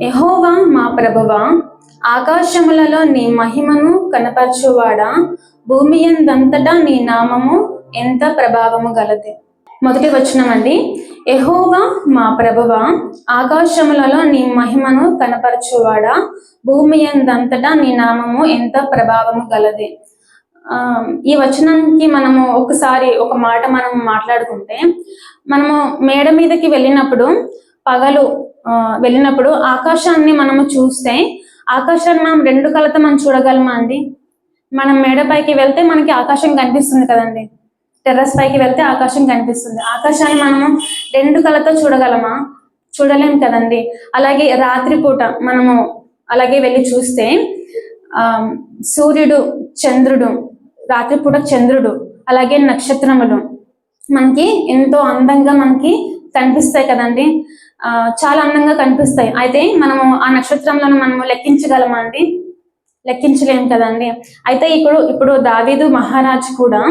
యెహోవా మా ప్రభువా, ఆకాశములలో నీ మహిమను కనపరచువాడా, భూమి యందంతటా నీ నామము ఎంత ప్రభావము గలది. మొదటి వచనం అండి. యెహోవా మా ప్రభువా, ఆకాశములలో నీ మహిమను కనపరచువాడా, భూమి యందంతటా నీ నామము ఎంత ప్రభావము గలది. ఈ వచనానికి మనము ఒకసారి ఒక మాట మనం మాట్లాడుకుంటే, మనము మేడ మీదకి పగలు వెళ్ళినప్పుడు ఆకాశాన్ని మనము చూస్తే, ఆకాశాన్ని మనం రెండు కళ్ళతో మనం చూడగలమా అండి? మనం మేడ పైకి వెళ్తే మనకి ఆకాశం కనిపిస్తుంది కదండి, టెర్రస్ పైకి వెళ్తే ఆకాశం కనిపిస్తుంది. ఆకాశాన్ని మనము రెండు కళ్ళతో చూడగలమా? చూడలేం కదండి. అలాగే రాత్రిపూట మనము అలాగే వెళ్ళి చూస్తే సూర్యుడు, చంద్రుడు, రాత్రిపూట చంద్రుడు, అలాగే నక్షత్రములు మనకి ఎంతో అందంగా మనకి కనిపిస్తాయి కదండి. చాలా అందంగా కనిపిస్తాయి. అయితే మనము ఆ నక్షత్రంలను మనము లెక్కించగలమా అండి? లెక్కించలేము కదండి. అయితే ఇప్పుడు దావీదు మహారాజు కూడా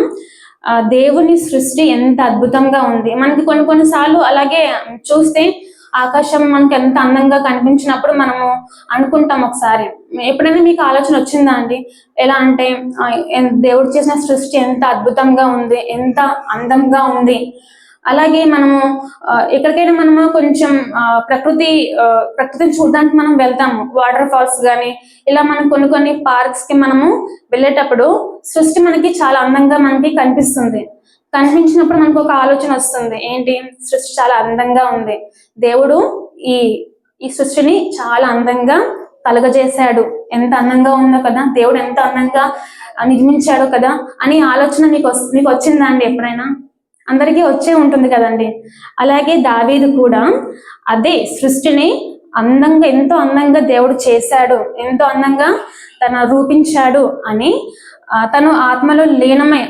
దేవుని సృష్టి ఎంత అద్భుతంగా ఉంది. మనకి కొన్నిసార్లు అలాగే చూస్తే ఆకాశం మనకి ఎంత అందంగా కనిపించినప్పుడు మనము అనుకుంటాం ఒకసారి. ఎప్పుడైనా మీకు ఆలోచన వచ్చిందా అండి? ఎలా అంటే దేవుడు చేసిన సృష్టి ఎంత అద్భుతంగా ఉంది, ఎంత అందంగా ఉంది. అలాగే మనము ఎక్కడికైనా మనము కొంచెం ప్రకృతిని చూడడానికి మనం వెళ్తాము. వాటర్ ఫాల్స్ కానీ ఇలా మనం కొన్ని పార్క్స్ కి మనము వెళ్ళేటప్పుడు సృష్టి మనకి చాలా అందంగా మనకి కనిపించినప్పుడు మనకు ఒక ఆలోచన వస్తుంది. ఏంటి? సృష్టి చాలా అందంగా ఉంది, దేవుడు ఈ సృష్టిని చాలా అందంగా కలుగజేశాడు, ఎంత అందంగా ఉందో కదా, దేవుడు ఎంత అందంగా నిర్మించాడు కదా అని ఆలోచన మీకు వచ్చిందా అండి ఎప్పుడైనా? అందరికీ వచ్చే ఉంటుంది కదండి. అలాగే దావీదు కూడా అదే సృష్టిని ఎంతో అందంగా దేవుడు చేశాడు, ఎంతో అందంగా రూపించాడు అని తను ఆత్మలో లీనమై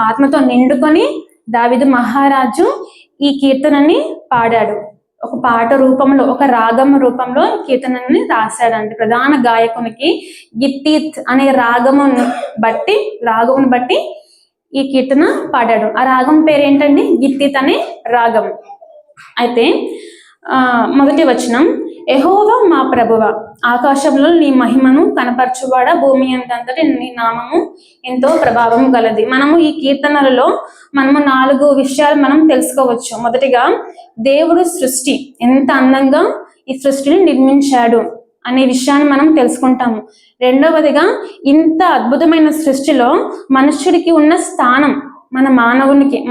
ఆత్మతో నిండుకొని దావీదు మహారాజు ఈ కీర్తనని పాడాడు. ఒక పాట రూపంలో, ఒక రాగం రూపంలో కీర్తనని రాశాడండి. ప్రధాన గాయకునికి గిత్తీత్ అనే రాగమును బట్టి ఈ కీర్తన పాడాడు. ఆ రాగం పేరేంటండి? గిత్తీత్ అనే రాగం. అయితే మొదటి వచనం, యెహోవా మా ప్రభువ, ఆకాశంలో నీ మహిమను కనపరచువాడా, భూమి అంతటా నీ నామము ఎంతో ప్రభావం గలది. మనము ఈ కీర్తనలలో 4 విషయాలు మనం తెలుసుకోవచ్చు. మొదటిగా, దేవుడు సృష్టి ఎంత అందంగా ఈ సృష్టిని నిర్మించాడు అనే విషయాన్ని మనం తెలుసుకుంటాము. రెండవదిగా, ఇంత అద్భుతమైన సృష్టిలో మనుష్యుడికి ఉన్న స్థానం,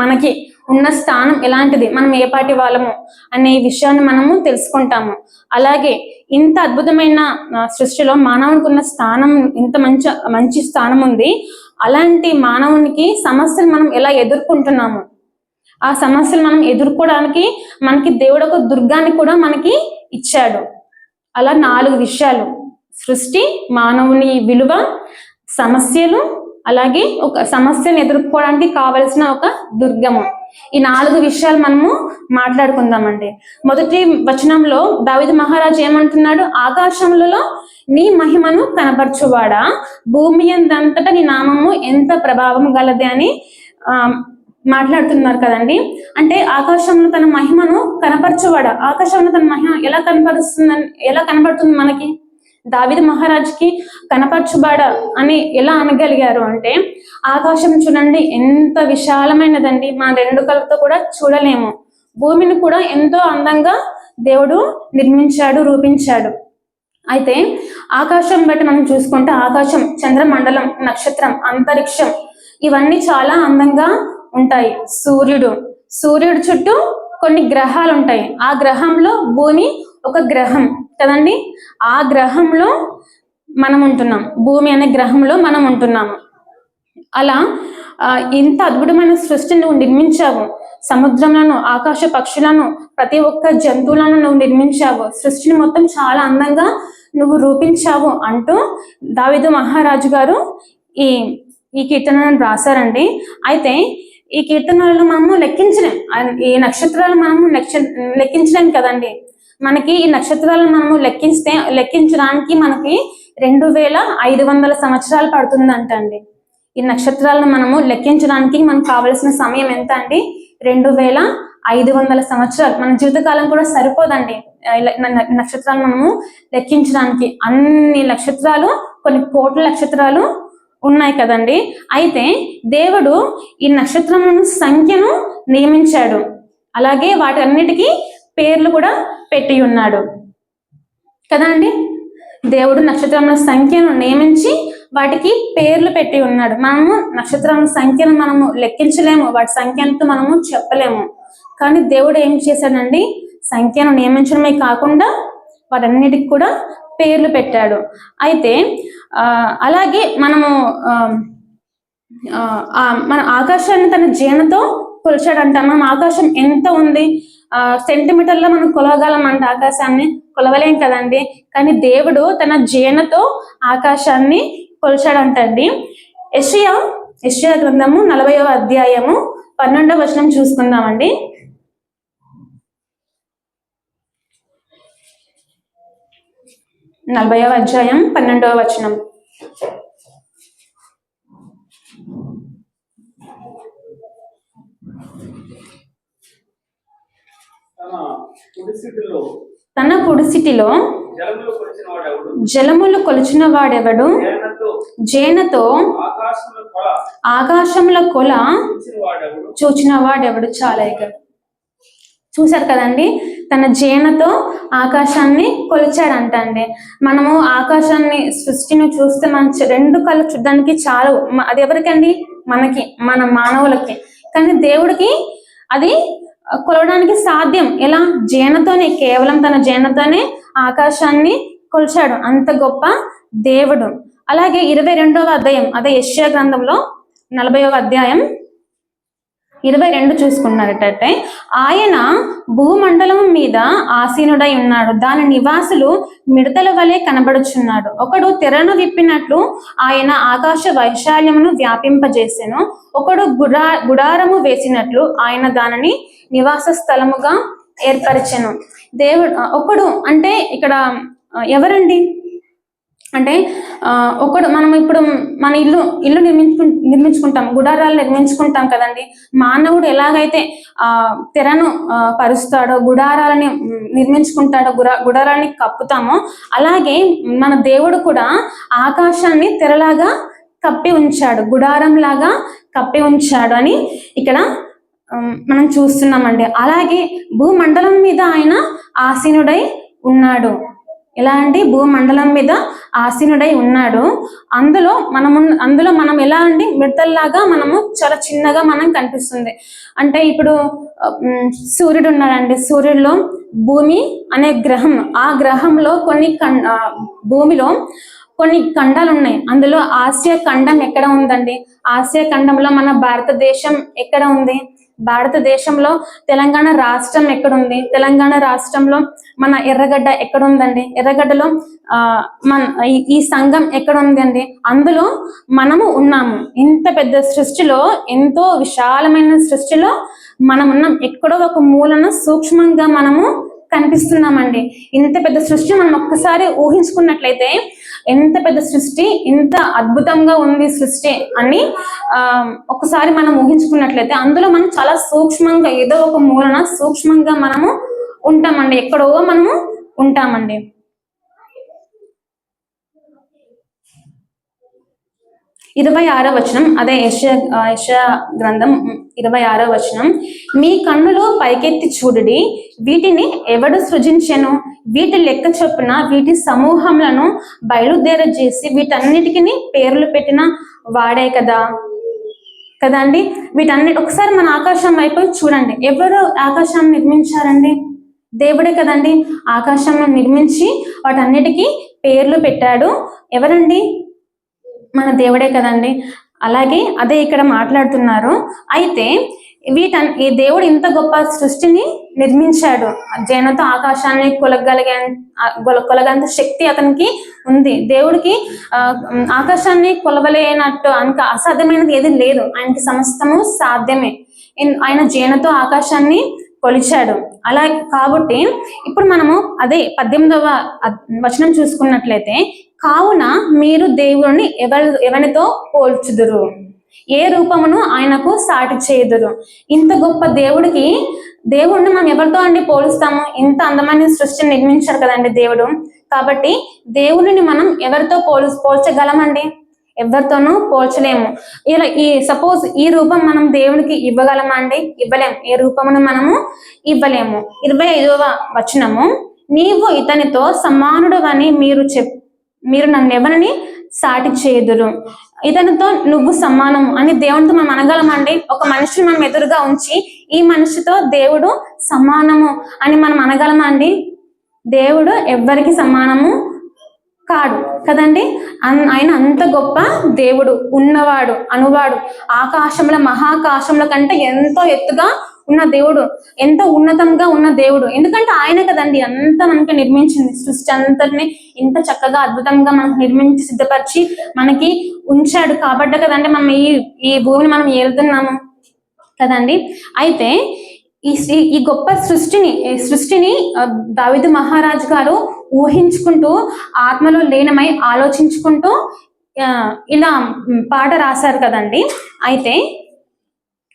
మనకి ఉన్న స్థానం ఎలాంటిది, మనం ఏ పాటి వాళ్ళము అనే విషయాన్ని మనము తెలుసుకుంటాము. అలాగే ఇంత అద్భుతమైన సృష్టిలో మానవునికి ఉన్న స్థానం, ఇంత మంచి స్థానం ఉంది. అలాంటి మానవునికి సమస్యలు మనం ఎలా ఎదుర్కొంటున్నాము, ఆ సమస్యలు మనం ఎదుర్కోవడానికి మనకి దేవుడు ఒక దుర్గాన్ని కూడా మనకి ఇచ్చాడు. అలా 4 విషయాలు: సృష్టి, మానవుని విలువ, సమస్యలు, అలాగే ఒక సమస్యను ఎదుర్కోవడానికి కావలసిన ఒక దుర్గము. ఈ 4 విషయాలు మనము మాట్లాడుకుందామండి. మొదటి వచనంలో దావీదు మహారాజు ఏమంటున్నాడు? ఆకాశములలో నీ మహిమను కనపరచువాడా, భూమి యందంతటా నీ నామము ఎంత ప్రభావం గలది అని మాట్లాడుతున్నారు కదండి. అంటే ఆకాశంలో తన మహిమను కనపరచువాడా, ఆకాశంలో తన మహిమ ఎలా కనపడుతుంది మనకి? దావీదు మహారాజుకి కనపరచువాడా అని ఎలా అనగలిగారు అంటే, ఆకాశం చూడండి ఎంత విశాలమైనదండి, మన 2 కళ్ళతో కూడా చూడలేము. భూమిని కూడా ఎంతో అందంగా దేవుడు నిర్మించాడు, రూపించాడు. అయితే ఆకాశం బట్టి మనం చూసుకుంటే ఆకాశం, చంద్రమండలం, నక్షత్రం, అంతరిక్షం ఇవన్నీ చాలా అందంగా ఉంటాయి. సూర్యుడు చుట్టూ కొన్ని గ్రహాలు ఉంటాయి. ఆ గ్రహంలో భూమి ఒక గ్రహం కదండి. ఆ గ్రహంలో మనం ఉంటున్నాం, భూమి అనే గ్రహంలో మనం ఉంటున్నాము. అలా ఇంత అద్భుతమైన సృష్టిని నువ్వు నిర్మించావు. సముద్రములను, ఆకాశ పక్షులను, ప్రతి ఒక్క జంతువులను నువ్వు నిర్మించావు. సృష్టిని మొత్తం చాలా అందంగా నువ్వు రూపించావు అంటూ దావీదు మహారాజు గారు ఈ కీర్తనను రాశారండి. అయితే ఈ కీర్తనలను మనము లెక్కించలేం, ఈ నక్షత్రాలు మనము లెక్కించలేం కదండి. మనకి ఈ నక్షత్రాలను మనము లెక్కించడానికి మనకి 2500 సంవత్సరాలు పడుతుందంట అండి. ఈ నక్షత్రాలను మనము లెక్కించడానికి మనకు కావలసిన సమయం ఎంత అండి? 2500 సంవత్సరాలు. మన జీవితకాలం కూడా సరిపోదండి నక్షత్రాలు మనము లెక్కించడానికి. అన్ని నక్షత్రాలు, కొన్ని కోట్ల నక్షత్రాలు ఉన్నాయి కదండి. అయితే దేవుడు ఈ నక్షత్రములను సంఖ్యను నియమించాడు, అలాగే వాటి అన్నిటికీ పేర్లు కూడా పెట్టి ఉన్నాడు కదా అండి. దేవుడు నక్షత్రముల సంఖ్యను నియమించి వాటికి పేర్లు పెట్టి ఉన్నాడు. మనము నక్షత్రాల సంఖ్యను మనము లెక్కించలేము, వాటి సంఖ్యతో మనము చెప్పలేము. కానీ దేవుడు ఏం చేశాడండి, సంఖ్యను నియమించడమే కాకుండా వాటన్నిటికి కూడా పేర్లు పెట్టాడు. అయితే అలాగే మనము మన ఆకాశాన్ని తన జీనతో కొలిచాడంట. మనం ఆకాశం ఎంత ఉంది, సెంటీమీటర్లో మనం కొలవగలం అంటే ఆకాశాన్ని కొలవలేం కదండి. కానీ దేవుడు తన జీనతో ఆకాశాన్ని కొలిచాడంటండి. యెషయా గ్రంథము 40వ అధ్యాయము 12వ వచనం చూసుకుందామండి. 40వ అధ్యాయం 12వ వచనం. తన పొడిసిటిలో జలములు కొలిచిన వాడెవడు, జేనతో ఆకాశముల కొల చూచిన వాడెవడు. చాలా చూశారు కదండి, తన జేనతో ఆకాశాన్ని కొలిచాడంట అండి. మనము ఆకాశాన్ని, సృష్టిని చూస్తే మన రెండు కళ్ళు చూడడానికి చాలు. అది ఎవరికండి, మనకి, మన మానవులకి. కానీ దేవుడికి అది కొలవడానికి సాధ్యం. ఎలా? జేనతోనే, కేవలం తన జేనతోనే ఆకాశాన్ని కొలిచాడు. అంత గొప్ప దేవుడు. అలాగే 22వ అధ్యాయం, అదే యెషయా గ్రంథంలో 40వ అధ్యాయం 22 చూసుకున్నట్టయితే, ఆయన భూమండలం మీద ఆసీనుడై ఉన్నాడు, దాని నివాసులు మిడతల వలె కనబడుచున్నాడు. ఒకడు తెరను విప్పినట్లు ఆయన ఆకాశ వైశాల్యమును వ్యాపింపజేసెను. ఒకడు గుడారము వేసినట్లు ఆయన దానిని నివాస స్థలముగా ఏర్పరిచెను. దేవుడు ఒకడు అంటే ఇక్కడ ఎవరండి అంటే, ఒకడు మనం ఇప్పుడు మన ఇల్లు నిర్మించుకుంటాం, గుడారాలు నిర్మించుకుంటాం కదండి. మానవుడు ఎలాగైతే తెరను పరుస్తాడో, గుడారాలని నిర్మించుకుంటాడో, గుడారాన్ని కప్పుతామో, అలాగే మన దేవుడు కూడా ఆకాశాన్ని తెరలాగా కప్పి ఉంచాడు, గుడారం లాగా కప్పి ఉంచాడు అని ఇక్కడ మనం చూస్తున్నామండి. అలాగే భూమండలం మీద ఆయన ఆసీనుడై ఉన్నాడు. ఎలా అండి? భూమండలం మీద ఆసీనుడై ఉన్నాడు. అందులో మనం ఎలా అండి, మిడతల్లాగా మనము చాలా చిన్నగా మనం కనిపిస్తుంది. అంటే ఇప్పుడు సూర్యుడు ఉన్నాడండి, సూర్యుడిలో భూమి అనే గ్రహం, ఆ గ్రహంలో భూమిలో కొన్ని ఖండాలు ఉన్నాయి. అందులో ఆసియా ఖండం ఎక్కడ ఉందండి? ఆసియా ఖండంలో మన భారతదేశం ఎక్కడ ఉంది? భారతదేశంలో తెలంగాణ రాష్ట్రం ఎక్కడుంది? తెలంగాణ రాష్ట్రంలో మన ఎర్రగడ్డ ఎక్కడ ఉందండి? ఎర్రగడ్డలో మన ఈ సంఘం ఎక్కడ ఉందండి? అందులో మనము ఉన్నాము. ఇంత పెద్ద సృష్టిలో, ఎంతో విశాలమైన సృష్టిలో మనం ఉన్నాం. ఎక్కడో ఒక మూలన సూక్ష్మంగా మనము కనిపిస్తున్నామండి. ఇంత పెద్ద సృష్టి మనం ఒక్కసారి ఊహించుకున్నట్లయితే, ఎంత పెద్ద సృష్టి, ఎంత అద్భుతంగా ఉంది సృష్టి అని ఒకసారి మనం ఊహించుకున్నట్లయితే, అందులో మనం చాలా సూక్ష్మంగా, ఏదో ఒక మూలన సూక్ష్మంగా మనము ఉంటామండి. ఎక్కడో మనము ఉంటామండి. 26వ వచనం, అదే యెషయా గ్రంథం 26వ వచనం. మీ కన్నులు పైకెత్తి చూడుడి, వీటిని ఎవడు సృజించెను? వీటి లెక్క చొప్పున వీటి సమూహములను బయలుదేరజేసి వీటన్నిటికీ పేర్లు పెట్టిన వాడే కదండి. వీటన్నిటి ఒకసారి మన ఆకాశం వైపు చూడండి. ఎవరు ఆకాశాన్ని నిర్మించారండి? దేవుడే కదండి. ఆకాశాన్ని నిర్మించి వాటన్నిటికీ పేర్లు పెట్టాడు. ఎవరండి? మన దేవుడే కదండి. అలాగే అదే ఇక్కడ మాట్లాడుతున్నారు. అయితే ఈ దేవుడు ఇంత గొప్ప సృష్టిని నిర్మించాడు. జేనతో ఆకాశాన్ని కొలగంత శక్తి అతనికి ఉంది. దేవుడికి ఆకాశాన్ని కొలవలేనట్టు అంత అసాధ్యమైనది ఏది లేదు. ఆయనకి సమస్తము సాధ్యమే. ఆయన జేనతో ఆకాశాన్ని కొలిచాడు. అలా కాబట్టి ఇప్పుడు మనము అదే 18వ వచనం చూసుకున్నట్లయితే, కావున మీరు దేవుని ఎవరితో పోల్చుదురు? ఏ రూపమును ఆయనకు సాటి చేయుదురు? ఇంత గొప్ప దేవుడికి దేవుడిని మనం ఎవరితో అండి పోలుస్తాము? ఇంత అందమైన సృష్టిని నిర్మించారు కదండి దేవుడు. కాబట్టి దేవుడిని మనం ఎవరితో పోల్చగలమండి? ఎవరితోనూ పోల్చలేము. ఇలా సపోజ్ ఈ రూపం మనం దేవునికి ఇవ్వగలమా అండి? ఇవ్వలేము. ఏ రూపమును మనము ఇవ్వలేము. 25వ వచనము, నీవు ఇతనితో సమానుడు అని మీరు నన్నెవరిని సాటి చేయుదురు. ఇతనితో నువ్వు సమానం అని దేవునితో మనం అనగలమండి? ఒక మనిషిని మనం ఎదురుగా ఉంచి ఈ మనిషితో దేవుడు సమానము అని మనం అనగలమా అండి? దేవుడు ఎవ్వరికి సమానము కాడు కదండి. ఆయన అంత గొప్ప దేవుడు, ఉన్నవాడు, అనువాడు, ఆకాశంలో మహాకాశంలో కంటే ఎంతో ఎత్తుగా ఉన్న దేవుడు, ఎంతో ఉన్నతంగా ఉన్న దేవుడు. ఎందుకంటే ఆయన కదండి అంత మనకి నిర్మించింది, సృష్టి అంతటిని ఇంత చక్కగా అద్భుతంగా మనకు నిర్మించి సిద్ధపరిచి మనకి ఉంచాడు. కాబట్టి కదండి మనం ఈ భూమిని మనం ఏలుతున్నాము కదండి. అయితే ఈ గొప్ప సృష్టిని దావీదు మహారాజు గారు ఊహించుకుంటూ ఆత్మలో లీనమై ఆలోచించుకుంటూ ఇలా పాట రాశారు కదండి. అయితే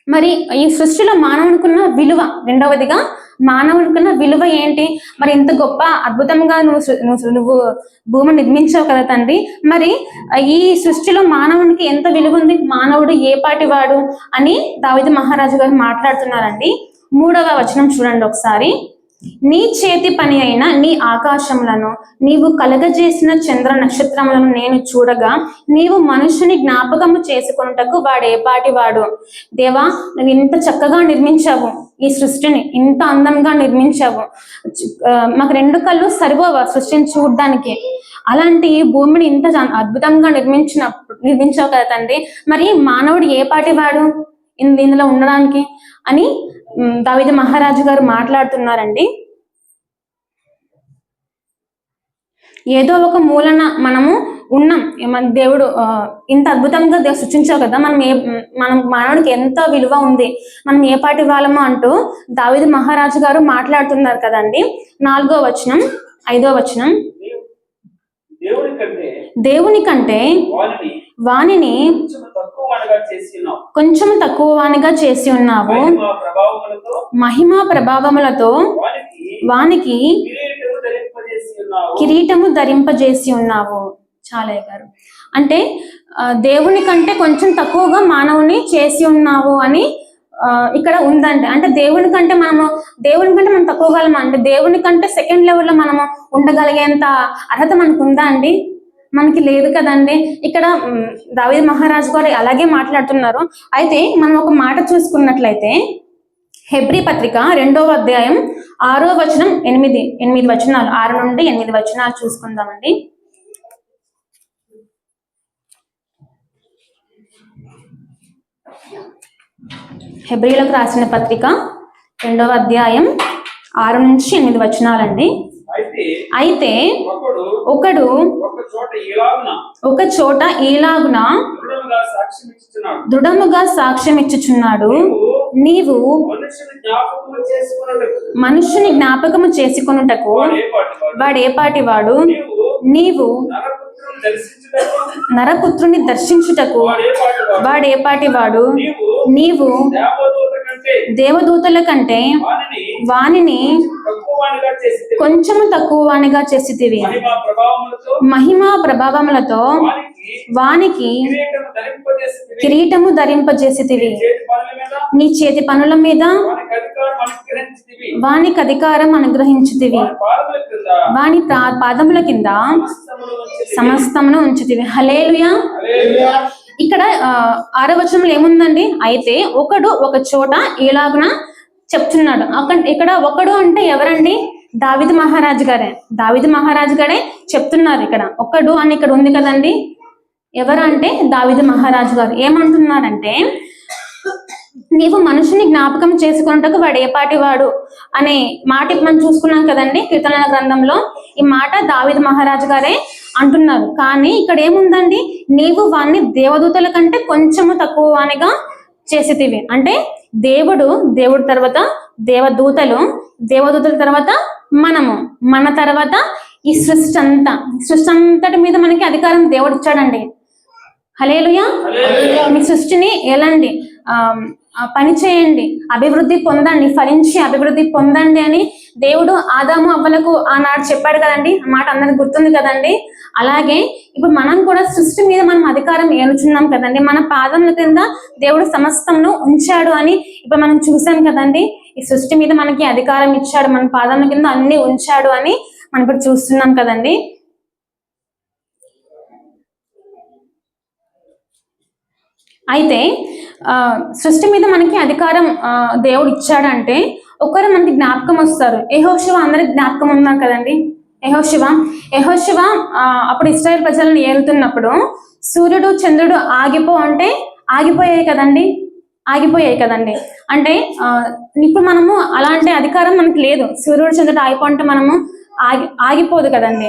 మరి ఈ సృష్టిలో మానవునికున్న విలువ, రెండవదిగా మానవునికున్న విలువ ఏంటి? మరి ఇంత గొప్ప అద్భుతంగా నువ్వు భూమిని నిర్మించావు కదా తండ్రి, మరి ఈ సృష్టిలో మానవునికి ఎంత విలువ ఉంది? మానవుడు ఏ పాటి వాడు అని దావీదు మహారాజు గారు మాట్లాడుతున్నారండి. 3వ వచనం చూడండి ఒకసారి. నీ చేతి పని అయిన నీ ఆకాశములను నీవు కలగజేసిన చంద్ర నక్షత్రములను నేను చూడగా నీవు మనుషుని జ్ఞాపకము చేసుకొనుటకు వాడు ఏపాటి వాడు. దేవా, నువ్వు ఇంత చక్కగా నిర్మించావు, ఈ సృష్టిని ఇంత అందంగా నిర్మించావు, మాకు 2 కళ్ళు సరిపోవా సృష్టిని చూడడానికి? అలాంటి ఈ భూమిని ఇంత అద్భుతంగా నిర్మించావు కదా తండ్రి, మరి మానవుడు ఏ పాటి వాడు ఇందులో ఉండడానికి అని దావీదు మహారాజు గారు మాట్లాడుతున్నారండి. ఏదో ఒక మూలన మనము ఉన్నాం. మన దేవుడు ఇంత అద్భుతంగా సృష్టించావు కదా, మనం మానవుడికి ఎంత విలువ ఉంది, మనం ఏ పాటి వాళ్ళమో అంటూ దావీదు మహారాజు గారు మాట్లాడుతున్నారు కదండి. 4వ వచనం 5వ వచనం, దేవుని కంటే వానిని కొంచెం తక్కువ వానిగా చేసి ఉన్నావు, మహిమా ప్రభావములతో వానికి కిరీటము ధరింపజేసి ఉన్నావు. చాలయ్య గారు అంటే దేవుని కంటే కొంచెం తక్కువగా మానవుని చేసి ఉన్నావు అని ఇక్కడ ఉందండి. అంటే దేవుని కంటే మనం తక్కువగలమా అంటే? దేవుని కంటే సెకండ్ లెవెల్లో మనము ఉండగలిగేంత అర్హత మనకు ఉందా అండి? మనకి లేదు కదండి. ఇక్కడ దావీదు మహారాజు గారు అలాగే మాట్లాడుతున్నారు. అయితే మనం ఒక మాట చూసుకున్నట్లయితే హెబ్రీ పత్రిక 2వ అధ్యాయం 6వ వచనం 8 వచనాలు, 6 నుండి 8 వచనాలు చూసుకుందామండి. హెబ్రీలకు రాసిన పత్రిక 2వ అధ్యాయం 6 నుంచి 8 వచనాలండి. అయితే ఒకడు ఒక చోట ఈలాగున దృఢముగా సాక్ష్యం ఇచ్చుచున్నాడు, నీవు మనుషుని జ్ఞాపకము చేసుకొనుటకు వాడు ఏపాటి వాడు, నీవు నరపుత్రుని దర్శించుటకు వాడు ఏపాటి వాడు, నీవు దేవదూతల కంటే వానిని కొంచెము తక్కువ వానిగా చేసితివి, మహిమా ప్రభావములతో వానికి కిరీటము ధరింపజేసితివి, నీ చేతి పనుల మీద వానికి అధికారం అనుగ్రహించితివి, వాని పాదముల కింద సమస్తమును ఉంచితివి. హల్లెలూయా. ఇక్కడ 6వ వచనంలో ఏముందండి? అయితే ఒకడు ఒక చోట ఇలాగున చెప్తున్నాడు. ఇక్కడ ఒకడు అంటే ఎవరండి? దావీదు మహారాజు గారే. దావీదు మహారాజు గారే చెప్తున్నారు. ఇక్కడ ఒకడు అని ఇక్కడ ఉంది కదండి. ఎవరంటే దావీదు మహారాజు గారు ఏమంటున్నారంటే, నీవు మనుషుని జ్ఞాపకం చేసుకున్నట్టుకు వాడు ఏపాటి వాడు అనే మాట మనం చూసుకున్నాం కదండి కీర్తనల గ్రంథంలో. ఈ మాట దావీదు మహారాజు గారే అంటున్నారు. కానీ ఇక్కడ ఏముందండి? నీవు వాణ్ణి దేవదూతల కంటే కొంచెము తక్కువ వానిగా చేసితివి. అంటే దేవుడు తర్వాత దేవదూతల తర్వాత మన తర్వాత ఈ సృష్టి అంతటి మీద మనకి అధికారం దేవుడు ఇచ్చాడండి. హల్లెలూయా. మీ సృష్టిని ఎలాంటి పని చేయండి, అభివృద్ధి పొందండి, ఫలించి అభివృద్ధి పొందండి అని దేవుడు ఆదాము అవ్వలకు ఆనాడు చెప్పాడు కదండి. ఆ మాట అందరికి గుర్తుంది కదండి. అలాగే ఇప్పుడు మనం కూడా సృష్టి మీద మనం అధికారం ఏలుచున్నాం కదండి. మన పాదముల కింద దేవుడు సమస్తమును ఉంచాడు అని ఇప్పుడు మనం చూసాం కదండి. ఈ సృష్టి మీద మనకి అధికారం ఇచ్చాడు, మన పాదముల కింద అన్ని ఉంచాడు అని మనం ఇప్పుడు చూస్తున్నాం కదండి. అయితే సృష్టి మీద మనకి అధికారం దేవుడు ఇచ్చాడంటే ఒకరు మనకి జ్ఞాపకం వస్తారు. యెహోషువ అందరికి జ్ఞాపకం ఉన్నారు కదండి. యెహోషువ అప్పుడు ఇశ్రాయేల్ ప్రజలను ఏలుతున్నప్పుడు సూర్యుడు చంద్రుడు ఆగిపోయాయి కదండి. అంటే ఇప్పుడు మనము అలాంటి అధికారం మనకి లేదు. సూర్యుడు చంద్రుడు ఆగిపోంటే మనము ఆగిపోదు కదండి.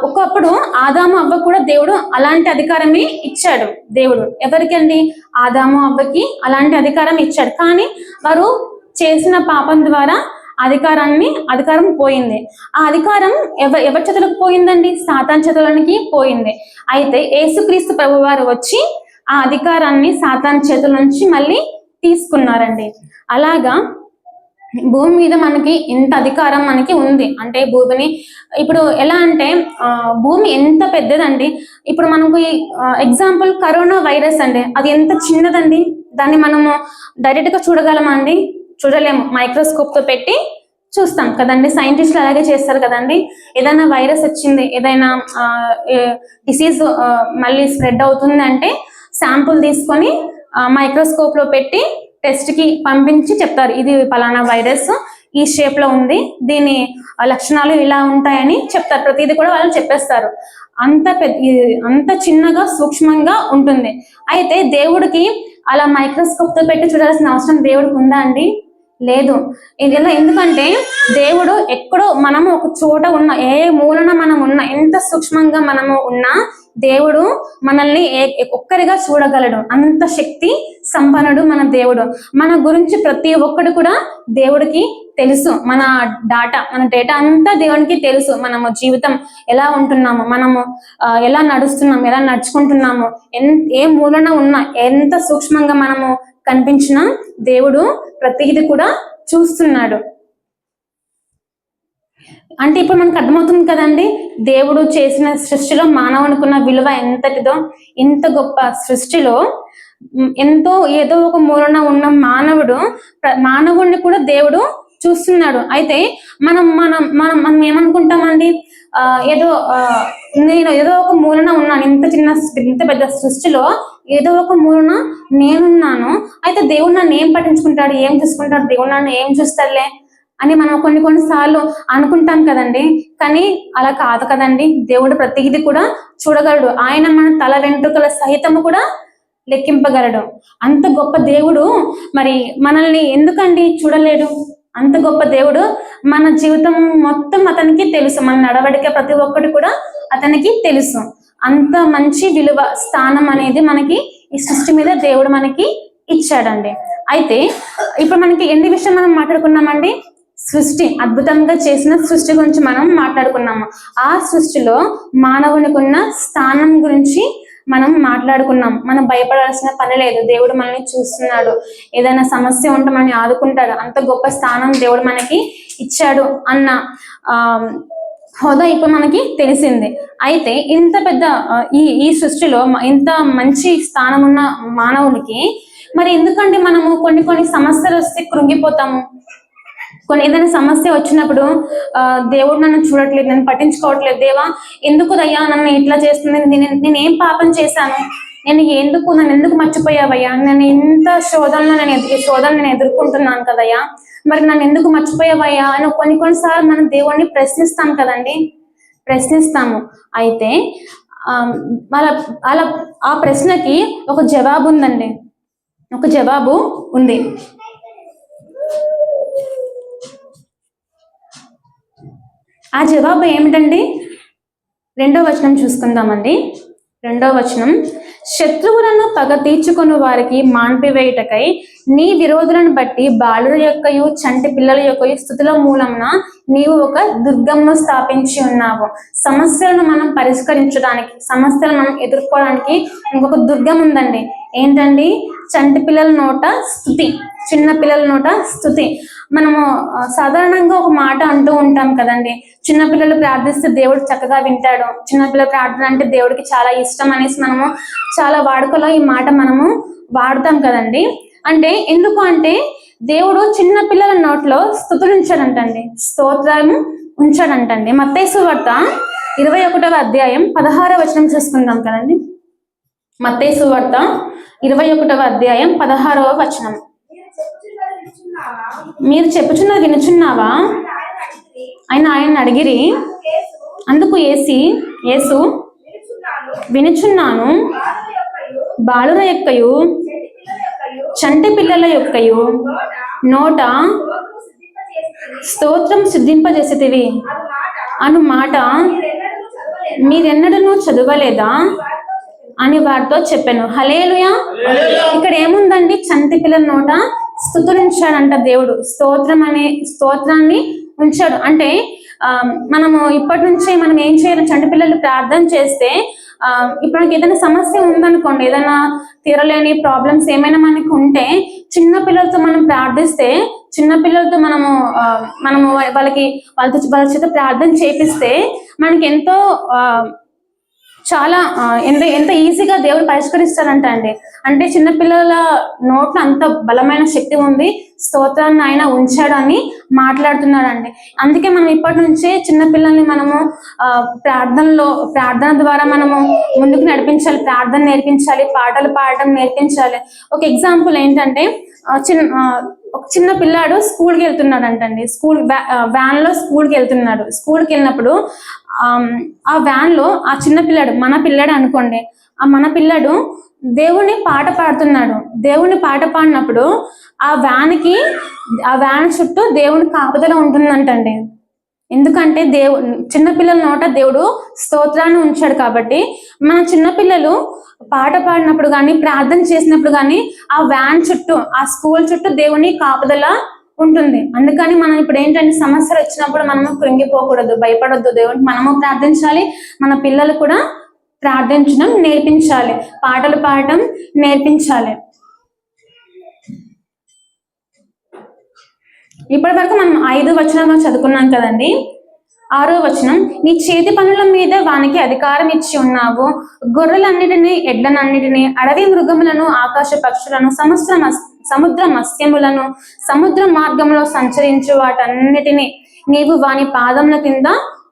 ఒకప్పుడు ఆదాము అవ్వ కూడా దేవుడు అలాంటి అధికారమే ఇచ్చాడు. దేవుడు ఎవరికండి? ఆదాము అవ్వకి అలాంటి అధికారం ఇచ్చాడు. కానీ వారు చేసిన పాపం ద్వారా అధికారం పోయింది. ఆ అధికారం ఎవరి చేతులకు పోయిందండి? సాతాన్ చేతులకి పోయింది. అయితే యేసుక్రీస్తు ప్రభు వారు వచ్చి ఆ అధికారాన్ని సాతాన్ చేతుల నుంచి మళ్ళీ తీసుకున్నారండి. అలాగా భూమి మీద మనకి ఇంత అధికారం మనకి ఉంది. అంటే భూమిని ఇప్పుడు ఎలా అంటే భూమి ఎంత పెద్దదండి. ఇప్పుడు మనకు ఎగ్జాంపుల్ కరోనా వైరస్ అండి, అది ఎంత చిన్నదండి. దాన్ని మనము డైరెక్ట్ గా చూడగలమా అండి? చూడలేము. మైక్రోస్కోప్ తో పెట్టి చూస్తాం కదండి. సైంటిస్టులు అలాగే చేస్తారు కదండి. ఏదైనా వైరస్ వచ్చింది, ఏదైనా డిసీజ్ మళ్ళీ స్ప్రెడ్ అవుతుంది అంటే శాంపుల్ తీసుకొని మైక్రోస్కోప్ లో పెట్టి టెస్ట్ కి పంపించి చెప్తారు, ఇది పలానా వైరస్ ఈ షేప్ లో ఉంది, దీని లక్షణాలు ఇలా ఉంటాయని చెప్తారు. ప్రతిదీ కూడా వాళ్ళు చెప్పేస్తారు. అంత చిన్నగా సూక్ష్మంగా ఉంటుంది. అయితే దేవుడికి అలా మైక్రోస్కోప్ తో పెట్టి చూడాల్సిన అవసరం దేవుడికి ఉందా అండి? లేదు. ఇలా ఎందుకంటే దేవుడు ఎక్కడో మనము ఒక చోట ఉన్న, ఏ మూలన మనం ఉన్న, ఎంత సూక్ష్మంగా మనము ఉన్నా దేవుడు మనల్ని ఒక్కరిగా చూడగలడు. అంత శక్తి సంపన్నుడు మన దేవుడు. మన గురించి ప్రతి ఒక్కడు కూడా దేవుడికి తెలుసు. మన డేటా అంతా దేవునికి తెలుసు. మనము జీవితం ఎలా ఉంటున్నాము, మనము ఎలా నడుస్తున్నాము, ఎలా నడుచుకుంటున్నాము, ఏ మూలన ఉన్నా, ఎంత సూక్ష్మంగా మనము కనిపించినా దేవుడు ప్రతిది కూడా చూస్తున్నాడు. అంటే ఇప్పుడు మనకు అర్థమవుతుంది కదండి, దేవుడు చేసిన సృష్టిలో మానవునికున్న విలువ ఎంతటిదో. ఇంత గొప్ప సృష్టిలో ఏదో ఒక మూలన ఉన్న మానవుడిని కూడా దేవుడు చూస్తున్నాడు. అయితే మనం మనం మనం మనం ఏమనుకుంటామండి? నేను ఏదో ఒక మూలన ఉన్నాను, ఇంత పెద్ద సృష్టిలో ఏదో ఒక మూలన నేనున్నాను. అయితే దేవుడు నన్ను ఏం పట్టించుకుంటాడు, ఏం చూసుకుంటాడు, దేవుడు నన్ను ఏం చూస్తాడులే అని మనం కొన్నిసార్లు అనుకుంటాం కదండి. కానీ అలా కాదు కదండి. దేవుడు ప్రతిదీ కూడా చూడగలడు. ఆయన మన తల వెంట్రుకల సహితము కూడా లెక్కింపగలడు. అంత గొప్ప దేవుడు మరి మనల్ని ఎందుకండి చూడలేడు? అంత గొప్ప దేవుడు. మన జీవితం మొత్తం అతనికి తెలుసు. మన నడవడిక ప్రతి ఒక్కటి కూడా అతనికి తెలుసు. అంత మంచి విలువ స్థానం అనేది మనకి ఈ సృష్టి మీద దేవుడు మనకి ఇచ్చాడండి. అయితే ఇప్పుడు మనకి ఎన్ని విషయం మనం మాట్లాడుకున్నామండి? సృష్టి, అద్భుతంగా చేసిన సృష్టి గురించి మనం మాట్లాడుకున్నాము. ఆ సృష్టిలో మానవునికి ఉన్న స్థానం గురించి మనం మాట్లాడుకున్నాం. మనం భయపడాల్సిన పని లేదు. దేవుడు మనల్ని చూస్తున్నాడు. ఏదైనా సమస్య ఉంటే మనల్ని ఆదుకుంటాడు. అంత గొప్ప స్థానం దేవుడు మనకి ఇచ్చాడు అన్న హోదా ఇప్పుడు మనకి తెలిసింది. అయితే ఇంత పెద్ద ఈ సృష్టిలో ఇంత మంచి స్థానం ఉన్న మానవునికి మరి ఎందుకంటే మనము కొన్ని సమస్యలు వస్తే కృంగిపోతాము. ఏదైనా సమస్య వచ్చినప్పుడు దేవుడు నన్ను చూడట్లేదు, నన్ను పట్టించుకోవట్లేదు, దేవా ఎందుకు దయ్యా నన్ను ఇట్లా చేస్తుంది, నేను ఏం పాపం చేశాను, నన్ను ఎందుకు మర్చిపోయావయ్యా, నేను ఇంత శోధనలో నేను ఎదుర్కొంటున్నాను కదయ్యా, మరి నన్ను ఎందుకు మర్చిపోయావయ్యా అని కొన్నిసార్లు మనం దేవుడిని ప్రశ్నిస్తాం కదండి, ప్రశ్నిస్తాము. అయితే అలా ఆ ప్రశ్నకి ఒక జవాబు ఉందండి, ఒక జవాబు ఉంది. ఆ జవాబు ఏమిటండి? 2వ వచనం చూసుకుందామండి. 2వ వచనం, శత్రువులను పగ తీర్చుకుని వారికి మాన్పివేయుటకై నీ విరోధులను బట్టి బాలుల యొక్కయు చంటి పిల్లల యొక్కయు స్తుతుల మూలమున నీవు ఒక దుర్గమును స్థాపించి ఉన్నావు. సమస్యలను మనం పరిష్కరించడానికి, సమస్యలను మనం ఎదుర్కోవడానికి ఇంకొక దుర్గం ఉందండి. ఏంటండి? చంటి పిల్లల నోట స్తుతి, చిన్న పిల్లల నోట స్తుతి. మనము సాధారణంగా ఒక మాట అంటూ ఉంటాం కదండి, చిన్నపిల్లలు ప్రార్థిస్తే దేవుడు చక్కగా వింటాడు, చిన్నపిల్లల ప్రార్థన అంటే దేవుడికి చాలా ఇష్టం అనేసి మనము చాలా వాడుకలో ఈ మాట మనము వాడతాం కదండి. అంటే ఎందుకు అంటే దేవుడు చిన్న పిల్లల నోట్లో స్తుతులు ఉంచాడంటండి, స్తోత్రం ఉంచాడంటండి. మత్తయి సువార్త 21వ అధ్యాయం 16వ వచనం చూసుకుందాం కదండి. మత్తయి సువార్త 21వ అధ్యాయం 16వ వచనం. మీరు చెప్పుచున్నది వినుచున్నావా ఆయన అడిగిరి. అందుకు యేసు వినుచున్నాను, బాలుర యొక్కయు చంటి పిల్లల యొక్కయు నోట స్తోత్రం సిద్ధింపజేసేటివి అను మాట మీరెన్నడూ చదవలేదా అని వారితో చెప్పాను. హల్లెలూయా. ఇక్కడ ఏముందండి, చంటి పిల్లల నోట స్తుతులు ఉంచాడంట దేవుడు, స్తోత్రాన్ని ఉంచాడు. అంటే మనము ఇప్పటి నుంచే మనం ఏం చేయాలి, చంటి పిల్లలు ప్రార్థన చేస్తే ఇప్పుడు మనకి ఏదైనా సమస్య ఉందనుకోండి, ఏదైనా తీరలేని ప్రాబ్లమ్స్ ఏమైనా మనకు ఉంటే చిన్న పిల్లలతో మనం ప్రార్థిస్తే, చిన్న పిల్లలతో మనము వాళ్ళ చేత ప్రార్థన చేపిస్తే మనకి ఎంతో చాలా ఎంత ఈజీగా దేవుడు పరిష్కరిస్తారంట అండి. అంటే చిన్నపిల్లల నోట్లో అంత బలమైన శక్తి ఉంది, స్తోత్రాన్ని ఆయన ఉంచాడు అని మాట్లాడుతున్నాడండి. అందుకే మనం ఇప్పటి నుంచే చిన్నపిల్లల్ని మనము ప్రార్థన ద్వారా మనము ముందుకు నడిపించాలి, ప్రార్థన నేర్పించాలి, పాటలు పాడటం నేర్పించాలి. ఒక ఎగ్జాంపుల్ ఏంటంటే, ఒక చిన్న పిల్లాడు స్కూల్కి వెళ్తున్నాడంటండి, వ్యాన్ లో స్కూల్కి వెళ్తున్నాడు. స్కూల్కి వెళ్ళినప్పుడు ఆ వ్యాన్ లో ఆ చిన్న పిల్లాడు, మన పిల్లాడు అనుకోండి, మన పిల్లాడు దేవుని పాట పాడుతున్నాడు. దేవుని పాట పాడినప్పుడు ఆ వ్యాన్ చుట్టూ దేవుని కాపుదల ఉంటుందంటండి. ఎందుకంటే చిన్నపిల్లల నోట దేవుడు స్తోత్రాన్ని ఉంచాడు కాబట్టి మన చిన్నపిల్లలు పాట పాడినప్పుడు కానీ ప్రార్థన చేసినప్పుడు కానీ ఆ వ్యాన్ చుట్టూ, ఆ స్కూల్ చుట్టూ దేవుని కాపుదల ఉంటుంది. అందుకని మనం ఇప్పుడు ఏంటంటే సమస్యలు వచ్చినప్పుడు మనము కృంగిపోకూడదు, భయపడొద్దు. దేవునికి మనము ప్రార్థించాలి, మన పిల్లలు కూడా ప్రార్థించడం నేర్పించాలి, పాటలు పాడటం నేర్పించాలి. ఇప్పటి వరకు మనం 5 వచనాలు చదువుకున్నాం కదండి. 6వ వచనం, నీ చేతి పనుల మీద వానికి అధికారం ఇచ్చి ఉన్నావు, గొర్రెలన్నిటినీ, ఎడ్లనన్నిటినీ, అడవి మృగములను, ఆకాశ పక్షులను, సముద్ర మత్స్యములను, సముద్ర మార్గంలో సంచరించు వాటన్నిటినీ నీవు వాని పాదముల కింద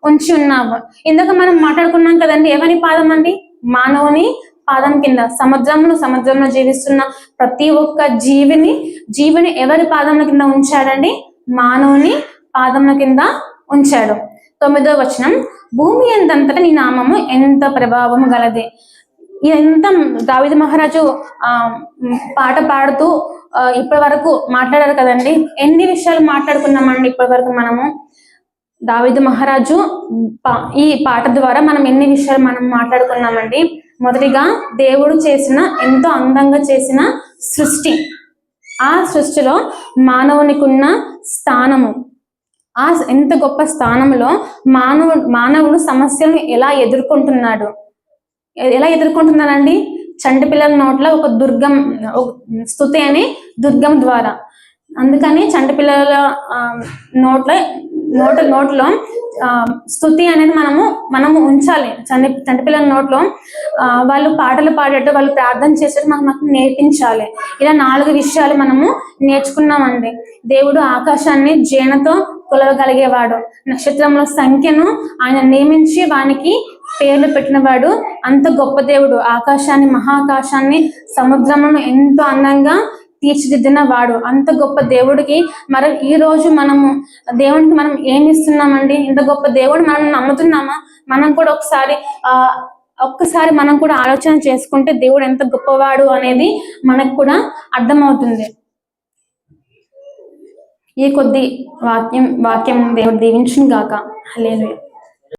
ఉంచి ఉన్నావు. ఇందాక మనం మాట్లాడుకున్నాం కదండి, ఎవరి పాదం అండి? మానవుని పాదం కింద. సముద్రంలో జీవిస్తున్న ప్రతి ఒక్క జీవిని ఎవరి పాదముల కింద ఉంచాడండి? మానవుని పాదముల కింద ఉంచాడు. 9వ వచనం, భూమి ఎంతంతటా నీ నామము ఎంత ప్రభావము గలది. ఎంత దావీదు మహారాజు పాట పాడుతూ ఇప్పటి వరకు మాట్లాడారు కదండి. ఎన్ని విషయాలు మాట్లాడుకున్నామండి ఇప్పటి వరకు మనము? దావీదు మహారాజు ఈ పాట ద్వారా మనం ఎన్ని విషయాలు మనం మాట్లాడుకున్నామండి. మొదటిగా దేవుడు ఎంతో అందంగా చేసిన సృష్టి, ఆ సృష్టిలో మానవునికి ఉన్న స్థానము, ఆ ఎంత గొప్ప స్థానంలో మానవుడు సమస్యలను ఎలా ఎదుర్కొంటున్నాడండి? చంటి పిల్లల నోట్ల ఒక స్తుతి అనే దుర్గం ద్వారా. అందుకని చంటి పిల్లల నోట్లో స్తుతి అనేది మనము ఉంచాలి. చంటి పిల్లల నోట్లో వాళ్ళు పాటలు పాడేట్టు, వాళ్ళు ప్రార్థన చేసేట్టు మనకు నేర్పించాలి. ఇలా 4 విషయాలు మనము నేర్చుకున్నామండి. దేవుడు ఆకాశాన్ని జేనతో కొలవగలిగేవాడు, నక్షత్రముల సంఖ్యను ఆయన నియమించి వానికి పేర్లు పెట్టినవాడు. అంత గొప్ప దేవుడు. ఆకాశాన్ని, మహాకాశాన్ని, సముద్రమును ఎంతో అందంగా తీర్చిదిద్దిన వాడు. అంత గొప్ప దేవుడికి మరి ఈ రోజు దేవునికి మనం ఏమి ఇస్తున్నామండి? ఇంత గొప్ప దేవుడు మనం నమ్ముతున్నామా? మనం కూడా ఒక్కసారి మనం కూడా ఆలోచన చేసుకుంటే దేవుడు ఎంత గొప్పవాడు అనేది మనకు కూడా అర్థమవుతుంది. ఈ కొద్ది వాక్యం దేవుడు దీవించును గాక. హల్లెలూయా.